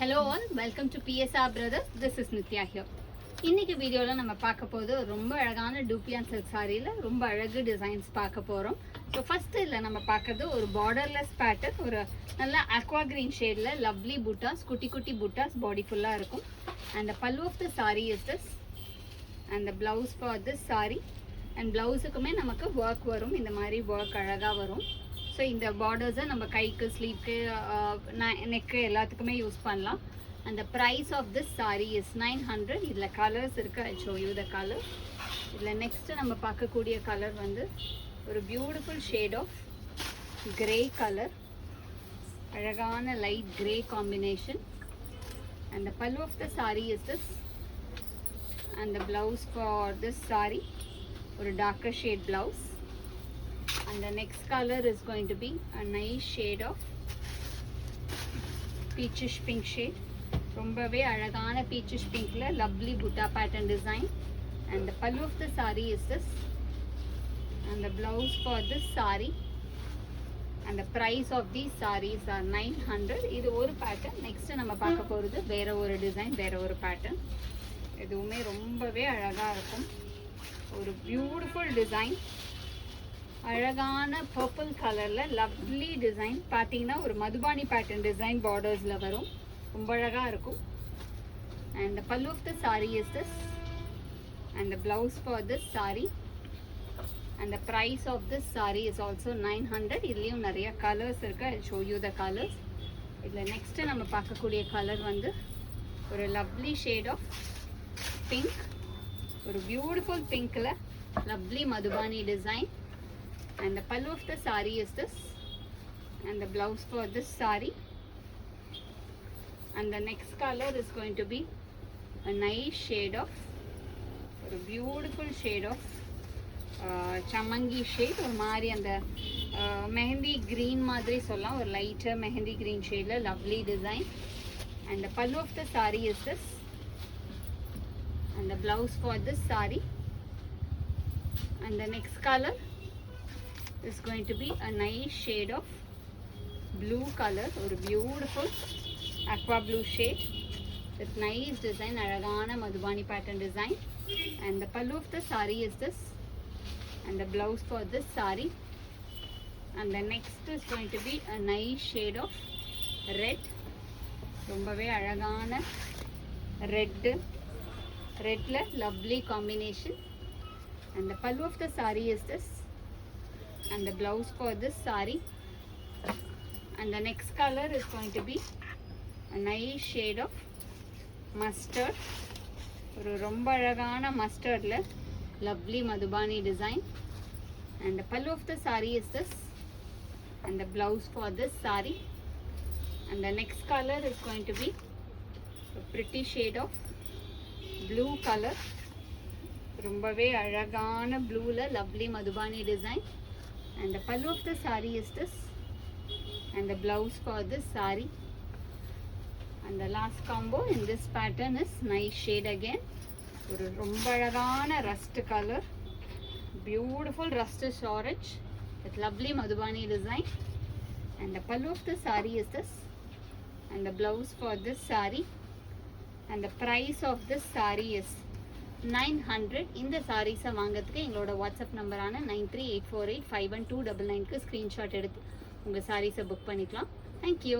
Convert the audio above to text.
Hello all, welcome to PSR Brothers. This is Nitya here. இன்னைக்கு வீடியோல நம்ம பார்க்க போது ரொம்ப அழகான டூப்ளியான் சில்க் சாரியில ரொம்ப அழகு டிசைன்ஸ் பார்க்க போறோம். ஸோ ஃபர்ஸ்ட் இல்ல நம்ம பார்க்கிறது ஒரு பார்டர்லெஸ் பேட்டர்ன், ஒரு நல்ல aqua green ஷேட்ல லவ்லி புட்டாஸ், குட்டி குட்டி புட்டாஸ் பாடி ஃபுல்லா இருக்கும். And the pallu of the saree is this, and the blouse for this saree. And பிளவுஸுக்குமே நமக்கு ஒர்க் வரும், இந்த மாதிரி ஒர்க் அழகா வரும். ஸோ இந்த பார்டர்ஸை நம்ம கைக்கு, ஸ்லீவ்க்கு, நெக்கு எல்லாத்துக்குமே யூஸ் பண்ணலாம். And the price of this saree is 900. இதில் கலர்ஸ் இருக்குது, I'll show you the color. இதில் நெக்ஸ்ட்டு நம்ம பார்க்கக்கூடிய கலர் வந்து ஒரு beautiful shade of grey colour, அழகான light grey combination. And the pallu of the saree is this, and the blouse for this saree ஒரு darker shade blouse. And the next color is going to be a nice shade of peachish pink shade. ரொம்பவே அழகான peachish pinkல lovely butta pattern design. And the pallu of the saree is this, and the blouse for this saree. And the price of these sarees are 900. இது ஒரு pattern. Next நம்ம பார்க்க போறது வேற ஒரு design, வேற ஒரு pattern. இதுவுமே ரொம்பவே அழகா இருக்கும், ஒரு பியூட்டிஃபுல் டிசைன், அழகான பர்பிள் கலர்ல லவ்லி டிசைன். பார்த்தீங்கன்னா ஒரு மதுபானி பேட்டர்ன் டிசைன் பார்டர்ஸ்ல வரும், ரொம்ப அழகா இருக்கும். And the pallu of the saree is this, and the blouse for this saree. And the price of this saree is also 900. இதுலயும் நிறைய கலர்ஸ் இருக்கு, I'll show you the colors. இதுல நெக்ஸ்ட் நம்ம பார்க்கக்கூடிய கலர் வந்து ஒரு லவ்லி ஷேட் ஆஃப் பிங்க், ஒரு beautiful பிங்க்ல lovely Madhubani design. And the pallu of the saree is this, and the blouse for this saree. And the next color is going to be a nice shade of, a beautiful shade of chamangi shade, ஒரு மாதிரி அந்த mehndi green மாதிரி சொல்லலாம், ஒரு lighter mehndi green shadeல lovely design. And the pallu of the saree is this, and the blouse for this saree. And the next color is going to be a nice shade of blue color, or beautiful aqua blue shade with nice design, அழகான Madhubani pattern design. And the pallu of the saree is this, and the blouse for this saree. And the next is going to be a nice shade of red, ரொம்பவே அழகான redல lovely combination. And the pallu of the saree is this, and the blouse for this saree. And the next color is going to be a nice shade of mustard, ஒரு ரொம்ப அழகான மஸ்டர்ட்ல lovely madhubani design. And the pallu of the saree is this, and the blouse for this saree. And the next color is going to be a pretty shade of blue color, ரொம்பவே அழகான ப்ளூல lovely madhubani design. And the pallu of the saree is this, and the blouse for this saree. And the last combo in this pattern is nice shade again, ஒரு ரொம்ப அழகான rust color, beautiful rustish orange with lovely madhubani design. And the pallu of the saree is this, and the blouse for this saree. And the price of this saree is 900. இந்த சாரீஸை வாங்கிறதுக்கு எங்களோட WhatsApp நம்பரான 9384851299க்கு screenshot எடுத்து உங்கள் சாரீஸை book பண்ணிக்கலாம். Thank you.